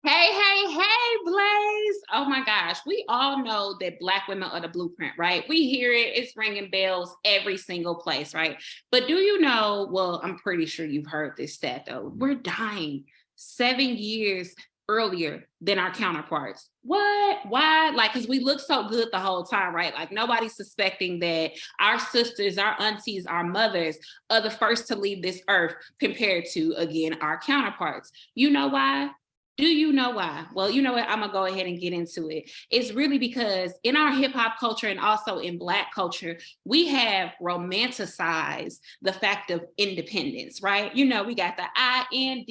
Hey, Blaze. Oh my gosh. We all know that Black women are the blueprint, right? We hear it, it's ringing bells every single place, right? But do you know, well, I'm pretty sure you've heard this stat though. We're dying 7 years earlier than our counterparts. What? Why? Like, because we look so good the whole time, right? Like, nobody's suspecting that our sisters, our aunties, our mothers are the first to leave this earth compared to, again, our counterparts. You know why? Do you know why? Well, you know what? I'm going to go ahead and get into it. It's really because in our hip hop culture and also in Black culture, we have romanticized the fact of independence, right? You know, we got the INDE.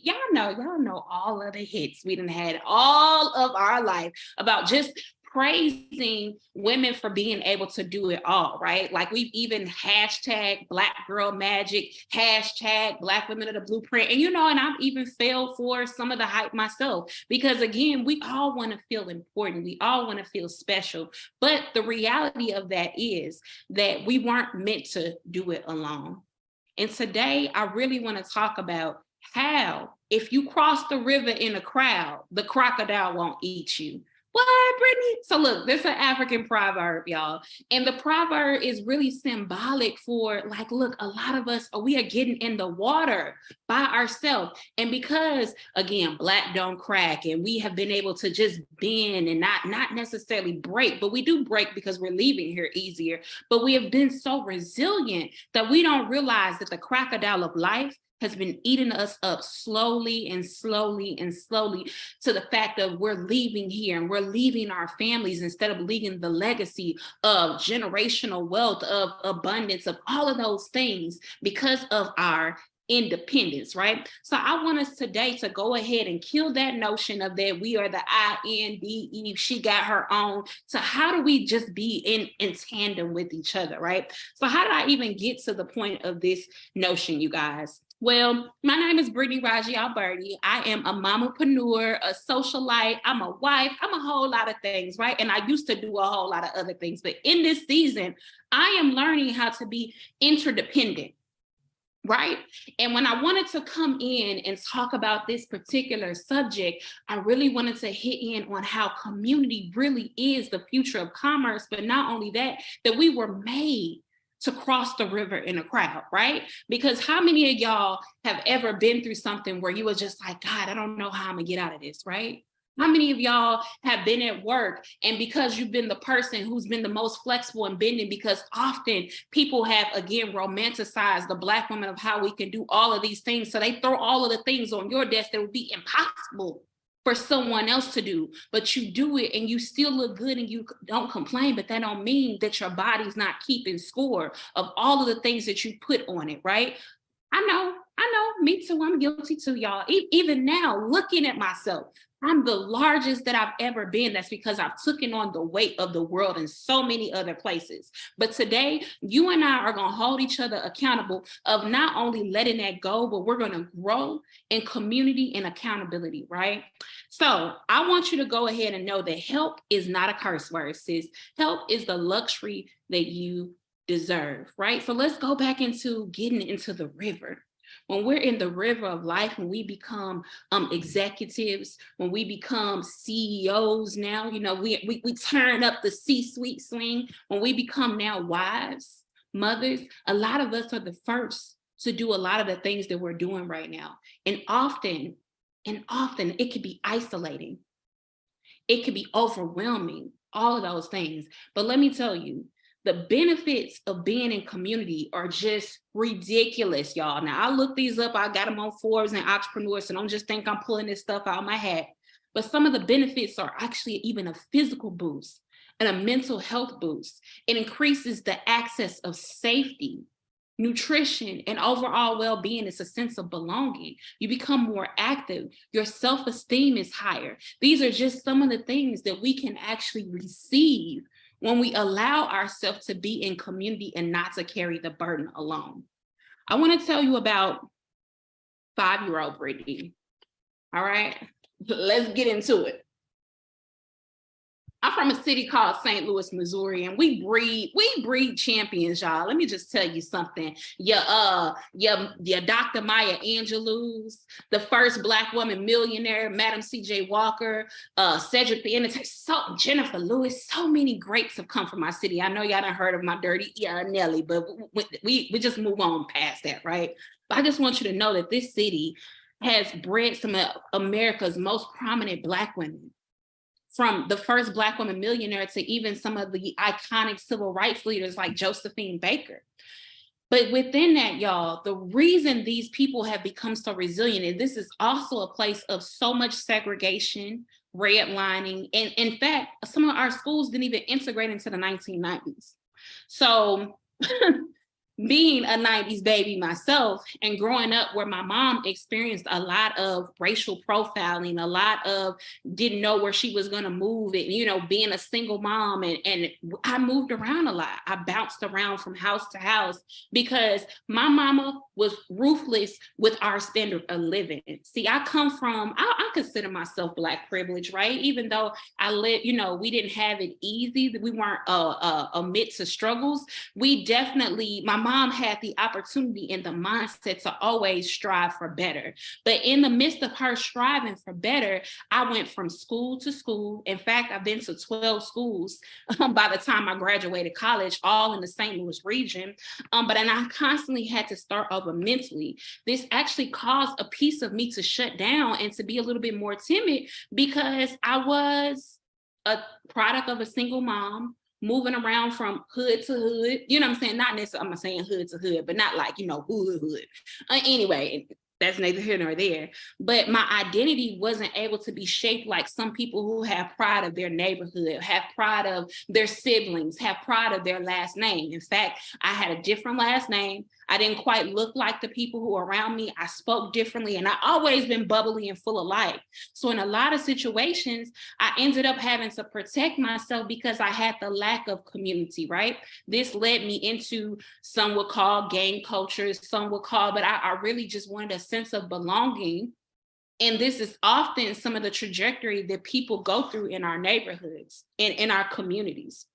Y'all know all of the hits we done had all of our life about just praising women for being able to do it all, right? Like we've even hashtag Black Girl Magic, hashtag Black Women of the Blueprint. And, you know, and I've even fell for some of the hype myself, because again, we all want to feel important. We all want to feel special. But the reality of that is that we weren't meant to do it alone. And today I really want to talk about how, if you cross the river in a crowd, the crocodile won't eat you. What, Brittany? So look, this is an African proverb, y'all. And the proverb is really symbolic for, like, look, a lot of us, we are getting in the water by ourselves. And because, again, Black don't crack, and we have been able to just bend and not necessarily break, but we do break because we're leaving here easier. But we have been so resilient that we don't realize that the crocodile of life has been eating us up slowly and slowly and slowly, to the fact of we're leaving here and we're leaving our families instead of leaving the legacy of generational wealth, of abundance, of all of those things because of our independence, right? So I want us today to go ahead and kill that notion of that we are the INDE, she got her own, to how do we just be in tandem with each other, right? So how did I even get to the point of this notion, you guys? Well, my name is Brittany Raji Alberty. I am a mamaprenuer, a socialite. I'm a wife. I'm a whole lot of things, right? And I used to do a whole lot of other things. But in this season, I am learning how to be interdependent, right? And when I wanted to come in and talk about this particular subject, I really wanted to hit in on how community really is the future of commerce. But not only that, that we were made to cross the river in a crowd, right? Because how many of y'all have ever been through something where you were just like, God, I don't know how I'm gonna get out of this, right? How many of y'all have been at work, and because you've been the person who's been the most flexible and bending, because often people have, again, romanticized the Black woman of how we can do all of these things. So they throw all of the things on your desk that would be impossible for someone else to do, but you do it and you still look good and you don't complain. But that don't mean that your body's not keeping score of all of the things that you put on it, right? I know, me too, I'm guilty too, y'all. Even now, looking at myself, I'm the largest that I've ever been. That's because I've taken on the weight of the world in so many other places. But today, you and I are going to hold each other accountable of not only letting that go, but we're going to grow in community and accountability, right? So I want you to go ahead and know that help is not a curse word, sis. Help is the luxury that you deserve, right? So let's go back into getting into the river. When we're in the river of life, when we become executives, when we become CEOs now, you know, we turn up the C-suite swing. When we become now wives, mothers, a lot of us are the first to do a lot of the things that we're doing right now. And often it can be isolating. It can be overwhelming, all of those things. But let me tell you, the benefits of being in community are just ridiculous, y'all. Now, I looked these up. I got them on Forbes and Entrepreneurs, so don't just think I'm pulling this stuff out of my hat. But some of the benefits are actually even a physical boost and a mental health boost. It increases the access of safety, nutrition, and overall well-being. It's a sense of belonging. You become more active. Your self-esteem is higher. These are just some of the things that we can actually receive when we allow ourselves to be in community and not to carry the burden alone. I want to tell you about 5-year-old Brittany. All right, let's get into it. I'm from a city called St. Louis, Missouri, and we breed champions, y'all. Let me just tell you something. Your Dr. Maya Angelou's, the first Black woman millionaire, Madam C.J. Walker, Cedric the Entertainer, Jennifer Lewis. So many greats have come from my city. I know y'all done heard of my dirty Nelly, but we just move on past that, right? But I just want you to know that this city has bred some of America's most prominent Black women, from the first Black woman millionaire to even some of the iconic civil rights leaders like Josephine Baker. But within that, y'all, the reason these people have become so resilient, and this is also a place of so much segregation, redlining, and in fact, some of our schools didn't even integrate into the 1990s. So being a 90s baby myself and growing up where my mom experienced a lot of racial profiling, a lot of didn't know where she was going to move, and, you know, being a single mom. And I moved around a lot. I bounced around from house to house because my mama was ruthless with our standard of living. See, I come from, I consider myself Black privilege, right? Even though I live, you know, we didn't have it easy. We weren't amidst the struggles. We definitely, my mom had the opportunity and the mindset to always strive for better. But in the midst of her striving for better, I went from school to school. In fact, I've been to 12 schools by the time I graduated college, all in the St. Louis region. But I constantly had to start over mentally. This actually caused a piece of me to shut down and to be a little bit more timid because I was a product of a single mom, moving around from hood to hood, you know what I'm saying? Not necessarily, I'm saying hood to hood, but not like, you know, hood. Anyway, that's neither here nor there. But my identity wasn't able to be shaped like some people who have pride of their neighborhood, have pride of their siblings, have pride of their last name. In fact, I had a different last name. I didn't quite look like the people who were around me. I spoke differently, and I always been bubbly and full of life. So in a lot of situations, I ended up having to protect myself because I had the lack of community, right? This led me into, some would call gang cultures, some would call, but I really just wanted a sense of belonging. And this is often some of the trajectory that people go through in our neighborhoods and in our communities.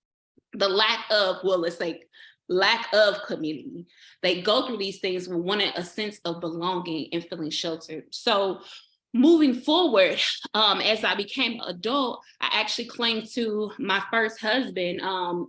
The lack of, well, let's say, lack of community. They go through these things with wanting a sense of belonging and feeling sheltered. So moving forward, as I became an adult, I actually claimed to my first husband, and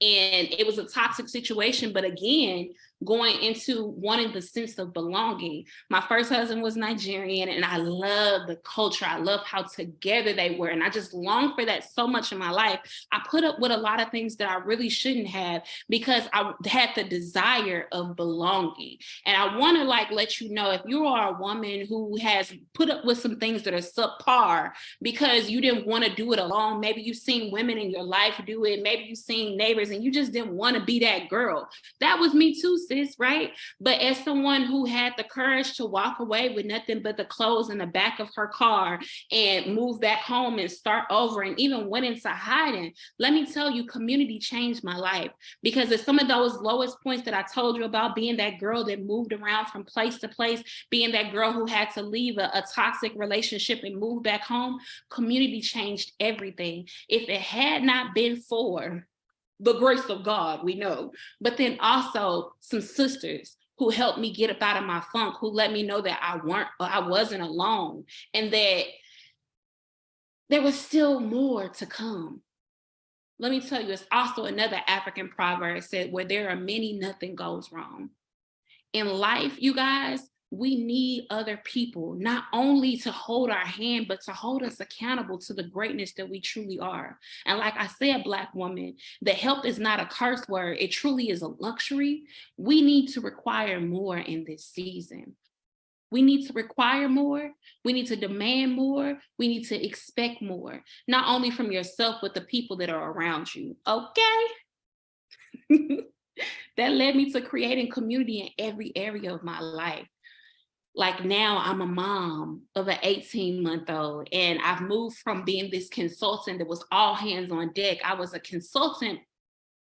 it was a toxic situation, but again, going into wanting the sense of belonging. My first husband was Nigerian, and I love the culture. I love how together they were, and I just longed for that so much in my life. I put up with a lot of things that I really shouldn't have because I had the desire of belonging. And I want to let you know, if you are a woman who has put up with some things that are subpar because you didn't want to do it alone, maybe you've seen women in your life do it, maybe you've seen neighbors and you just didn't want to be that girl. That was me too, sis, right? But as someone who had the courage to walk away with nothing but the clothes in the back of her car and move back home and start over and even went into hiding, let me tell you, community changed my life. Because at some of those lowest points that I told you about, being that girl that moved around from place to place, being that girl who had to leave a toxic relationship and move back home, community changed everything. If it had not been for the grace of God, we know, but then also some sisters who helped me get up out of my funk, who let me know that I wasn't alone, and that there was still more to come. Let me tell you, it's also another African proverb that said, where there are many, nothing goes wrong. In life, you guys, we need other people, not only to hold our hand, but to hold us accountable to the greatness that we truly are. And like I said, Black woman, the help is not a curse word. It truly is a luxury. We need to require more in this season. We need to require more. We need to demand more. We need to expect more, not only from yourself, but the people that are around you. Okay? That led me to creating community in every area of my life. Like now I'm a mom of an 18-month-old, and I've moved from being this consultant that was all hands on deck. I was a consultant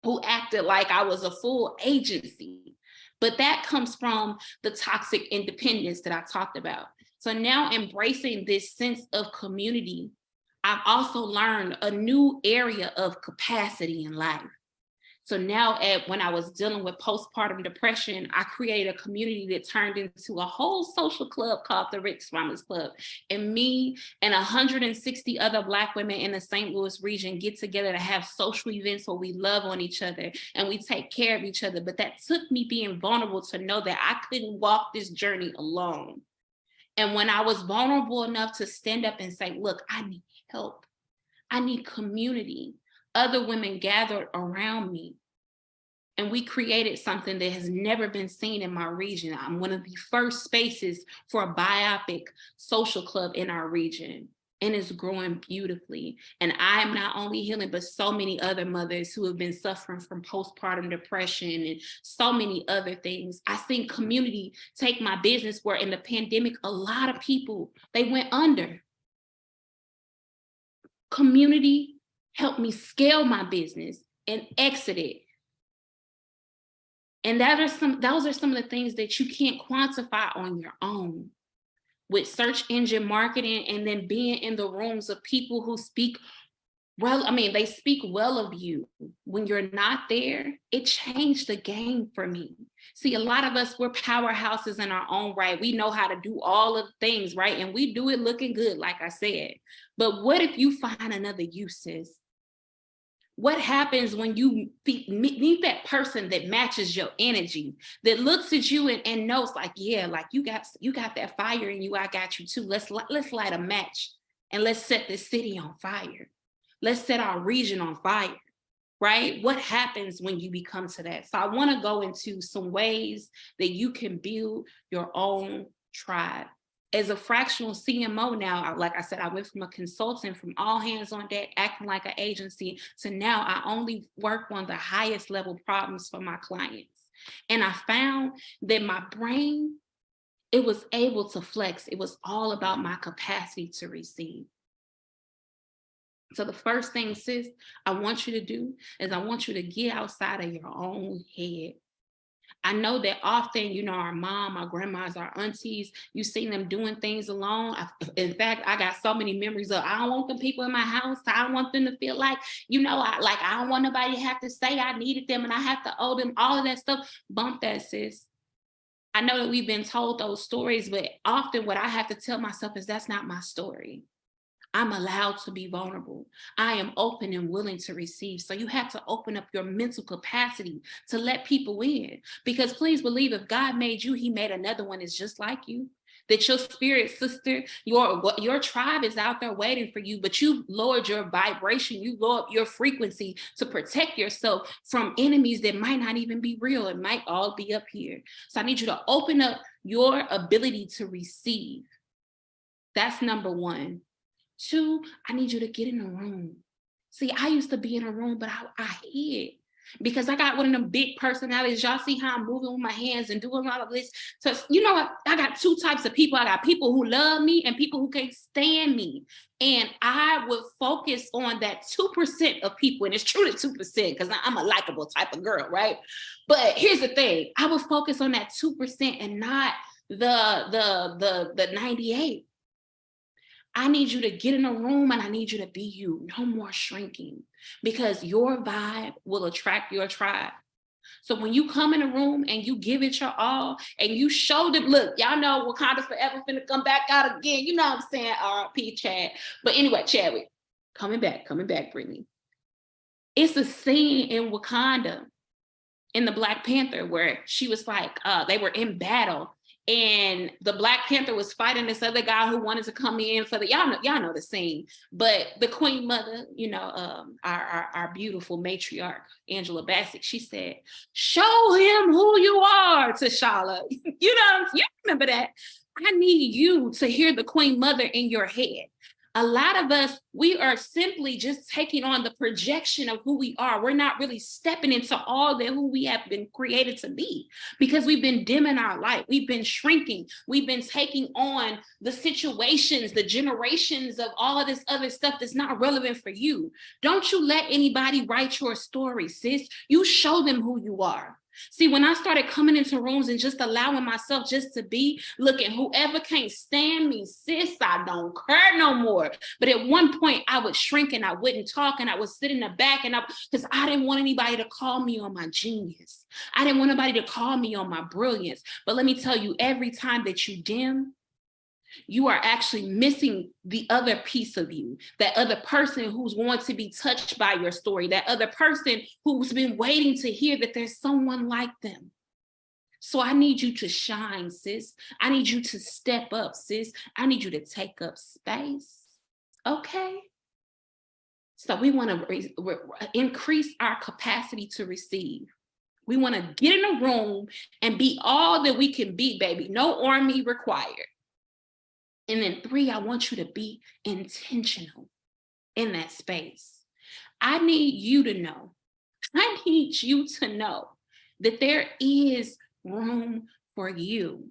who acted like I was a full agency. But that comes from the toxic independence that I talked about. So now embracing this sense of community I've also learned a new area of capacity in life. So now when I was dealing with postpartum depression, I created a community that turned into a whole social club called the Rick's Mamas Club. And me and 160 other Black women in the St. Louis region get together to have social events where we love on each other and we take care of each other. But that took me being vulnerable to know that I couldn't walk this journey alone. And when I was vulnerable enough to stand up and say, look, I need help. I need community. Other women gathered around me. And we created something that has never been seen in my region. I'm one of the first spaces for a biopic social club in our region. And it's growing beautifully. And I'm not only healing, but so many other mothers who have been suffering from postpartum depression and so many other things. I seen community take my business where in the pandemic, a lot of people, they went under. Community helped me scale my business and exit it. And those are some of the things that you can't quantify on your own. With search engine marketing and then being in the rooms of people who speak well, they speak well of you. When you're not there, it changed the game for me. See, a lot of us, we're powerhouses in our own right. We know how to do all of the things, right? And we do it looking good, like I said. But what if you find another use, sis? What happens when you meet that person that matches your energy, that looks at you and knows like, yeah, like you got that fire in you, I got you too. Let's light a match and let's set this city on fire. Let's set our region on fire, right? What happens when you become to that? So I want to go into some ways that you can build your own tribe. As a fractional CMO now, like I said, I went from a consultant from all hands on deck, acting like an agency, to now I only work on the highest level problems for my clients. And I found that my brain, it was able to flex. It was all about my capacity to receive. So the first thing, sis, I want you to do is I want you to get outside of your own head. I know that often, our mom, our grandmas, our aunties, you seen them doing things alone. In fact, I got so many memories of, I don't want them people in my house. I don't want them to feel like, I don't want nobody to have to say I needed them and I have to owe them, all of that stuff. Bump that, sis. I know that we've been told those stories, but often what I have to tell myself is that's not my story. I'm allowed to be vulnerable. I am open and willing to receive. So you have to open up your mental capacity to let people in. Because please believe, if God made you, he made another one that's just like you. That your spirit sister, your tribe is out there waiting for you, but you lowered your vibration, you lowered your frequency to protect yourself from enemies that might not even be real. It might all be up here. So I need you to open up your ability to receive. That's number one. 2, I need you to get in a room. See, I used to be in a room, but I hid because I got one of them big personalities. Y'all see how I'm moving with my hands and doing all of this. So you know what? I got 2 types of people. I got people who love me and people who can't stand me. And I would focus on that 2% of people. And it's truly 2% because I'm a likable type of girl, right? But here's the thing. I would focus on that 2% and not the 98. I need you to get in a room and I need you to be you. No more shrinking, because your vibe will attract your tribe. So when you come in a room and you give it your all and you show them, look, y'all know Wakanda forever finna come back out again. You know what I'm saying? R.I.P. Chad. But anyway, Chadwick, coming back, Brittany. It's a scene in Wakanda in the Black Panther where she was like, they were in battle. And the Black Panther was fighting this other guy who wanted to come in for y'all know the scene. But the Queen Mother, our beautiful matriarch, Angela Bassett, she said, show him who you are, T'Challa. You remember that. I need you to hear the Queen Mother in your head. A lot of us, we are simply just taking on the projection of who we are. We're not really stepping into all that who we have been created to be, because we've been dimming our light. We've been shrinking. We've been taking on the situations, the generations of all of this other stuff that's not relevant for you. Don't you let anybody write your story, sis. You show them who you are. See, when I started coming into rooms and just allowing myself just to be, looking, whoever can't stand me, sis, I don't care no more. But at one point I would shrink and I wouldn't talk and I would sit in the back and because I didn't want anybody to call me on my genius. I didn't want anybody to call me on my brilliance. But let me tell you, every time that you dim, you are actually missing the other piece of you, that other person who's going to be touched by your story, that other person who's been waiting to hear that there's someone like them. So I need you to shine, sis. I need you to step up, sis. I need you to take up space. Okay? So we want to increase our capacity to receive. We want to get in a room and be all that we can be, baby. No army required. And then 3, I want you to be intentional in that space. I need you to know that there is room for you.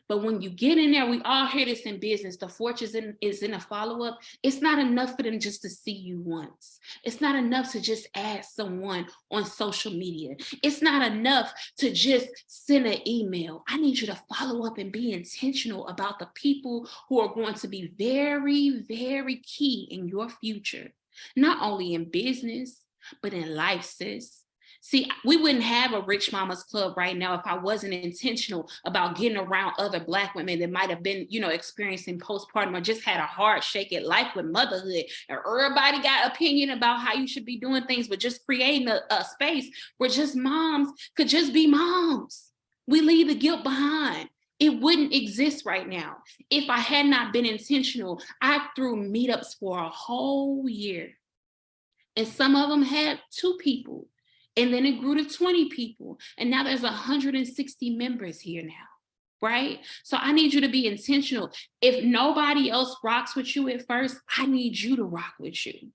But when you get in there, we all hear this in business, the fortune is in a follow-up. It's not enough for them just to see you once. It's not enough to just add someone on social media. It's not enough to just send an email. I need you to follow up and be intentional about the people who are going to be very, very key in your future, not only in business, but in life, sis. See, we wouldn't have a Rich Mamas Club right now if I wasn't intentional about getting around other Black women that might have been, experiencing postpartum or just had a hard shake at life with motherhood. And everybody got opinion about how you should be doing things, but just creating a space where just moms could just be moms. We leave the guilt behind. It wouldn't exist right now. If I had not been intentional, I threw meetups for a whole year. And some of them had 2 people. And then it grew to 20 people. And now there's 160 members here now, right? So I need you to be intentional. If nobody else rocks with you at first, I need you to rock with you.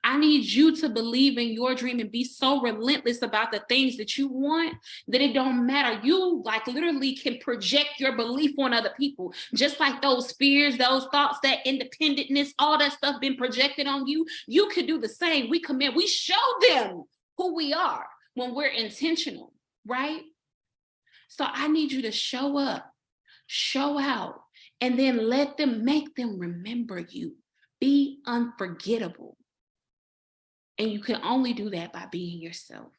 I need you to believe in your dream and be so relentless about the things that you want that it don't matter. You literally can project your belief on other people. Just like those fears, those thoughts, that independentness, all that stuff been projected on you. You could do the same. We show them who we are when we're intentional, right? So I need you to show up, show out, and then make them remember you. Be unforgettable. And you can only do that by being yourself.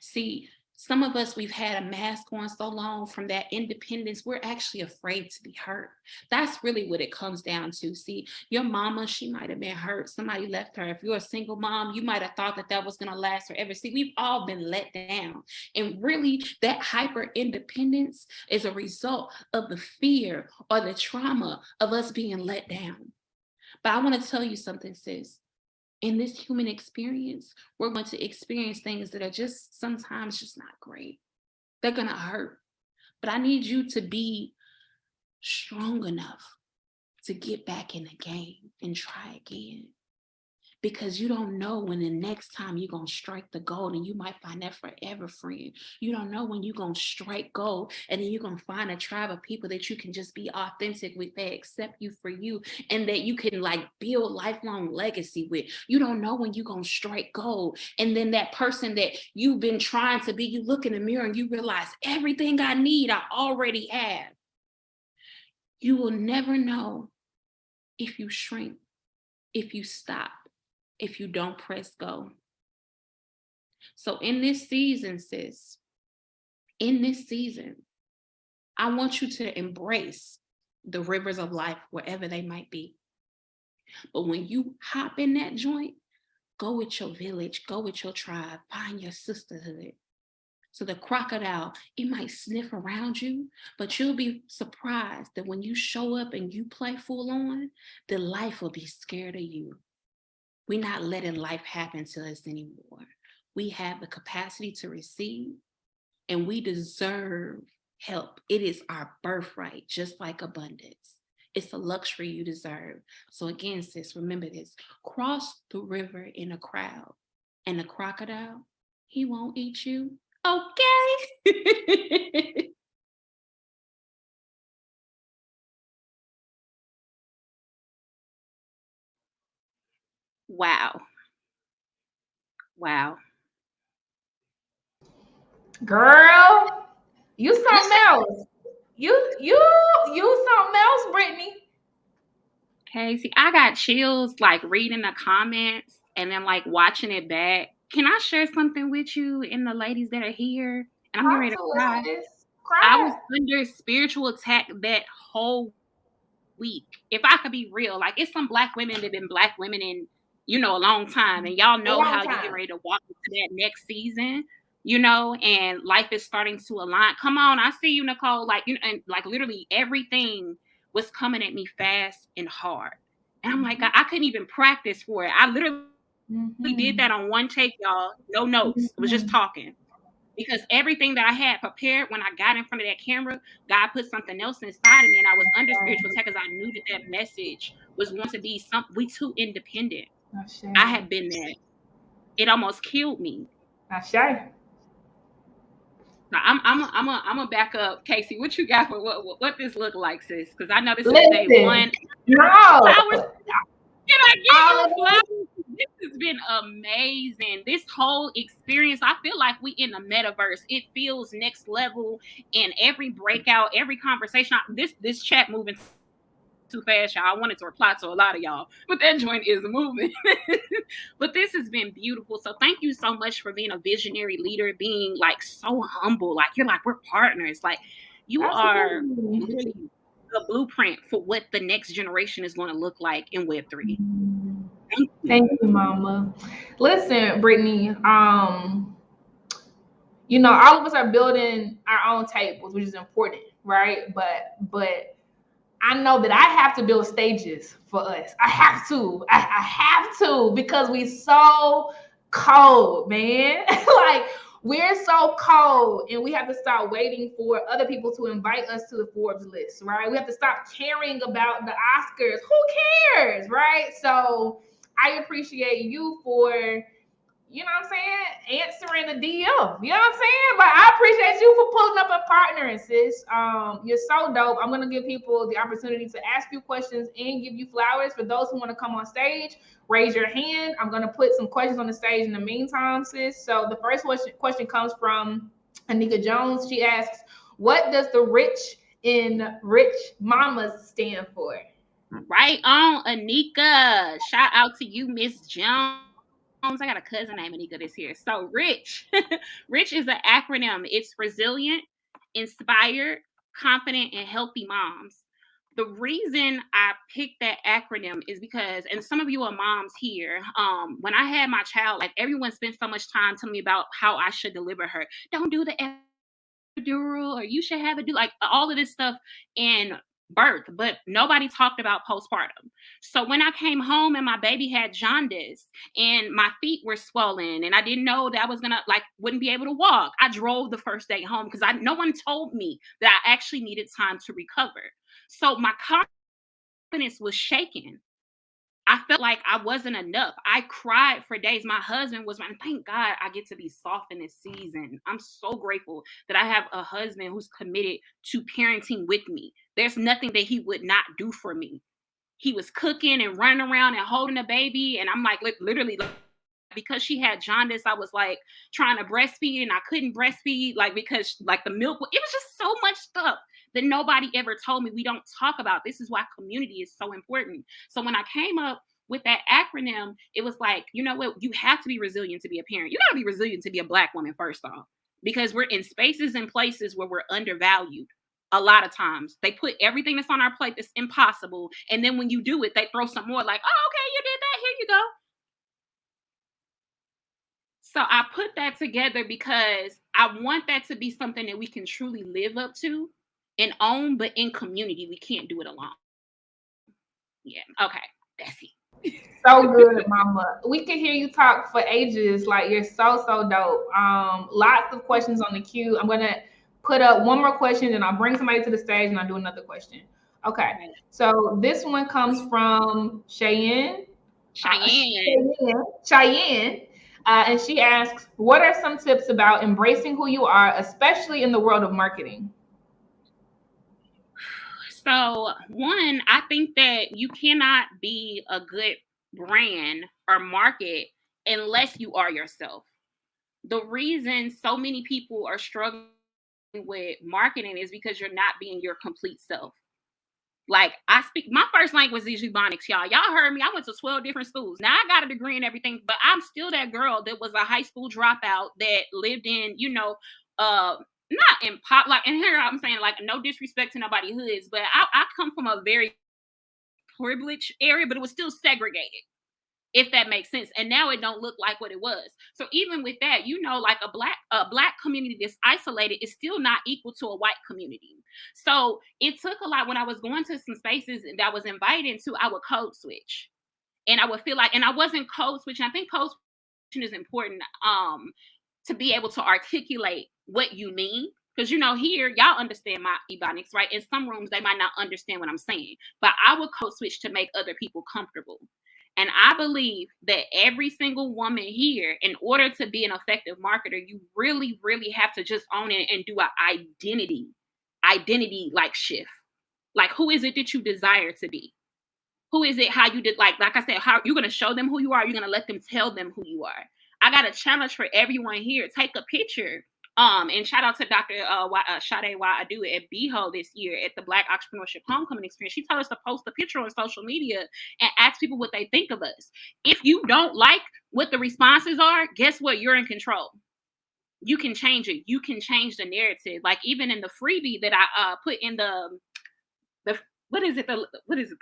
See, some of us, we've had a mask on so long from that independence, we're actually afraid to be hurt. That's really what it comes down to. See, your mama, she might have been hurt. Somebody left her. If you're a single mom, you might have thought that was going to last forever. See, we've all been let down. And really, that hyper independence is a result of the fear or the trauma of us being let down. But I want to tell you something, sis. In this human experience, we're going to experience things that are just sometimes just not great. They're going to hurt. But I need you to be strong enough to get back in the game and try again. Because you don't know when the next time you're going to strike the gold and you might find that forever friend. You don't know when you're going to strike gold and then you're going to find a tribe of people that you can just be authentic with, that accept you for you and that you can build lifelong legacy with. You don't know when you're going to strike gold. And then that person that you've been trying to be, you look in the mirror and you realize everything I need, I already have. You will never know if you shrink, if you stop, if you don't press go. So in this season, sis, I want you to embrace the rivers of life wherever they might be. But when you hop in that joint, go with your village, go with your tribe, find your sisterhood. So the crocodile, it might sniff around you, but you'll be surprised that when you show up and you play full on, the life will be scared of you. We're not letting life happen to us anymore. We have the capacity to receive, and we deserve help. It is our birthright, just like abundance. It's a luxury you deserve. So again, sis, remember this. Cross the river in a crowd, and the crocodile, he won't eat you. Okay? Wow. Girl, you something else. You something else, Brittany. Okay, see, I got chills like reading the comments and then like watching it back. Can I share something with you and the ladies that are here? And I'm getting Talk ready to to cry. us, sis. I was Cry. under spiritual attack that whole week. If I could be real, like it's some black women that have been black women in, a long time. And y'all A know long how you get time. ready to walk into that next season, and life is starting to align. Come on, I see you, Nicole. Like, and like literally everything was coming at me fast and hard. And I'm like, I couldn't even practice for it. I literally did Mm-hmm. that on one take, y'all. No notes. It was just Mm-hmm. talking because everything that I had prepared when I got in front of that camera, God put something else inside of me, and I was under spiritual attack because I knew that message was going to be something. We too independent. Not I sure. had been there. It almost killed me. Not sure. So I'm a back up, Casey. What you got for what this look like, sis? Because I know this is day Listen, one. no, Flowers. Can I give all you of this. flowers? This has been amazing. This whole experience, I feel like we in the metaverse. It feels next level, and every breakout, every conversation. This chat moving too fast, y'all. I wanted to reply to a lot of y'all, but that joint is moving. But this has been beautiful. So thank you so much for being a visionary leader, being like so humble. Like you're like, we're partners. Like you are Absolutely. literally the blueprint for what the next generation is going to look like in Web3. Thank you. Thank you, Mama. Listen, Brittany. All of us are building our own tables, which is important, right? But I know that I have to build stages for us. I have to. I have to because we so cold, man. Like we're so cold, and we have to start waiting for other people to invite us to the Forbes list, right? We have to stop caring about the Oscars. Who cares, right? So I appreciate you for what I'm saying, answering the DM. You know what I'm saying? But I appreciate you for pulling up a partner, sis. You're so dope. I'm gonna give people the opportunity to ask you questions and give you flowers. For those who want to come on stage, raise your hand. I'm gonna put some questions on the stage in the meantime, sis. So the first question comes from Anika Jones. She asks, "What does the rich in Rich Mamas stand for?" Right on, Anika. Shout out to you, Miss Jones. I got a cousin named Anika this here. So rich. Rich is an acronym. It's resilient, inspired, confident, and healthy moms. The reason I picked that acronym is because, and some of you are moms here, when I had my child, like everyone spent so much time telling me about how I should deliver her. Don't do the epidural, or you should have it do like all of this stuff in birth, but nobody talked about postpartum. So when I came home and my baby had jaundice and my feet were swollen and I didn't know that I was gonna like wouldn't be able to walk, I drove the first day home because no one told me that I actually needed time to recover. So my confidence was shaken. I felt like I wasn't enough. I cried for days. My husband was, and thank God I get to be soft in this season. I'm so grateful that I have a husband who's committed to parenting with me. There's nothing that he would not do for me. He was cooking and running around and holding a baby. And I'm like, literally, because she had jaundice, I was like trying to breastfeed and I couldn't breastfeed, like because like the milk, it was just so much stuff that nobody ever told me. We don't talk about. This is why community is so important. So when I came up with that acronym, it was like, you know what, you have to be resilient to be a parent. You got to be resilient to be a Black woman, first off, because we're in spaces and places where we're undervalued. A lot of times they put everything that's on our plate that's impossible, and then when you do it, they throw some more, like, oh, okay, you did that, here you go. So I put that together because I want that to be something that we can truly live up to and own, but in community, we can't do it alone. Yeah. Okay. That's it. So good, Mama. We could hear you talk for ages. Like you're so dope. Lots of questions on the queue. I'm gonna put up one more question, and I'll bring somebody to the stage, and I'll do another question. Okay. Right. So this one comes from Cheyenne. Cheyenne. Cheyenne. And she asks, "What are some tips about embracing who you are, especially in the world of marketing?" So, one, I think that you cannot be a good brand or market unless you are yourself. the reason so many people are struggling with marketing is because you're not being your complete self. Like, I speak, my first language is Ebonics, y'all. Y'all heard me. I went to 12 different schools. Now I got a degree and everything, but I'm still that girl that was a high school dropout that lived in, not in pop, like, and here I'm saying, like, no disrespect to nobody hoods, but I come from a very privileged area, but it was still segregated, if that makes sense. And now it don't look like what it was. So even with that, like a black community that's isolated is still not equal to a white community. So it took a lot. When I was going to some spaces that I was invited to, I would code switch. And I would feel like, and I wasn't code switching. I think code switching is important to be able to articulate what you mean. Because here y'all understand my ebonics, right? In some rooms they might not understand what I'm saying, but I would code switch to make other people comfortable. And I believe that every single woman here, in order to be an effective marketer, you really, really have to just own it and do an identity like shift. Like, who is it that you desire to be? Who is it? How you did, like I said, how you're going to show them who you are. You're going to let them tell them who you are. I got a challenge for everyone here. Take a picture. And shout out to Dr. Sade Why I Do It at BHO this year at the Black Entrepreneurship Homecoming Experience. She told us to post a picture on social media and ask people what they think of us. If you don't like what the responses are, guess what? You're in control. You can change it. You can change the narrative. Like, even in the freebie that I put in the what is it? The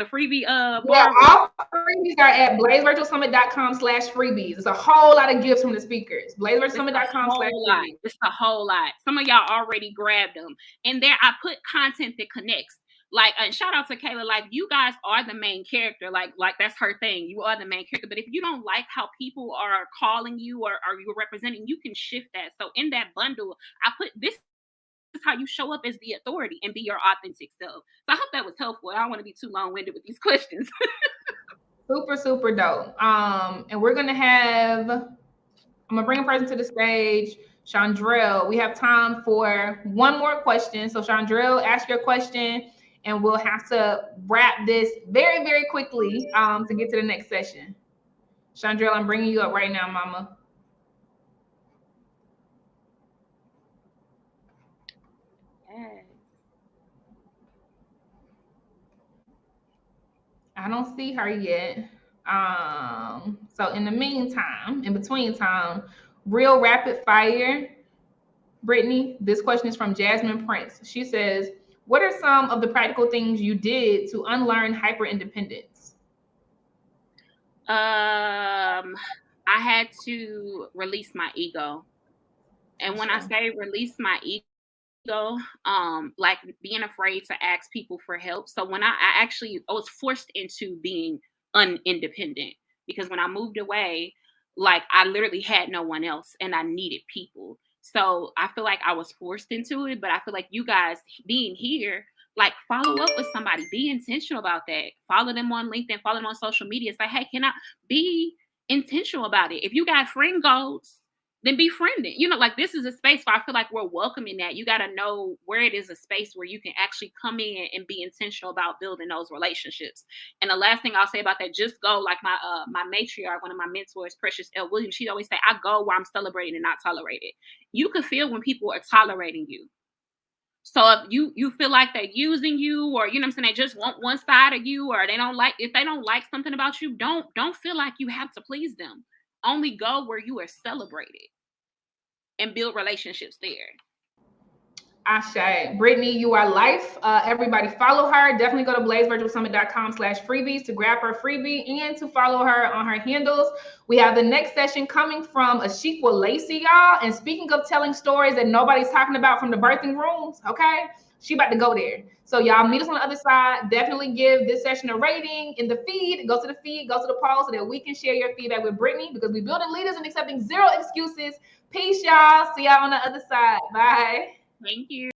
freebie Yeah, bar? all freebies are at blazevirtualsummit.com/freebies. It's a whole lot of gifts from the speakers. blazevirtualsummit.com/freebies. It's a whole lot. Some of y'all already grabbed them. And there I put content that connects. Like, and shout out to Kayla. Like, you guys are the main character. Like that's her thing. You are the main character. But if you don't like how people are calling you or you're representing, you can shift that. So in that bundle, I put this is how you show up as the authority and be your authentic self. So I hope that was helpful. I don't want to be too long-winded with these questions. Super, super dope. And we're gonna I'm gonna bring a person to the stage. Chandrell, we have time for one more question. So Chandrell, ask your question, and we'll have to wrap this very, very quickly to get to the next session. Chandrell, I'm bringing you up right now, mama. I don't see her yet. So in the meantime, in between time, real rapid fire. Brittany, this question is from Jasmine Prince. She says, what are some of the practical things you did to unlearn hyper independence? I had to release my ego. And when I say release my ego, like being afraid to ask people for help. So when I was forced into being unindependent, because when I moved away, like, I literally had no one else and I needed people. So I feel like I was forced into it, but I feel like you guys being here, like, follow up with somebody, be intentional about that. Follow them on LinkedIn, follow them on social media. Say, hey, can I be intentional about it? If you got friend goals, then befriend it. Like, this is a space where I feel like we're welcoming that. You got to know where it is a space where you can actually come in and be intentional about building those relationships. And the last thing I'll say about that, just go, like my matriarch, one of my mentors, Precious L. Williams, she'd always say, I go where I'm celebrated and not tolerated. You can feel when people are tolerating you. So if you feel like they're using you, or what I'm saying, they just want one side of you, or if they don't like something about you, don't feel like you have to please them. Only go where you are celebrated and build relationships there. Ashe. Brittany, you are life. Everybody follow her. Definitely go to blazevirtualsummit.com/freebies to grab her freebie and to follow her on her handles. We have the next session coming from Ashikwa Lacey, y'all. And speaking of telling stories that nobody's talking about from the birthing rooms, okay? She about to go there. So y'all meet us on the other side. Definitely give this session a rating in the feed. Go to the feed, go to the poll so that we can share your feedback with Brittany, because we're building leaders and accepting zero excuses. Peace, y'all. See y'all on the other side. Bye. Thank you.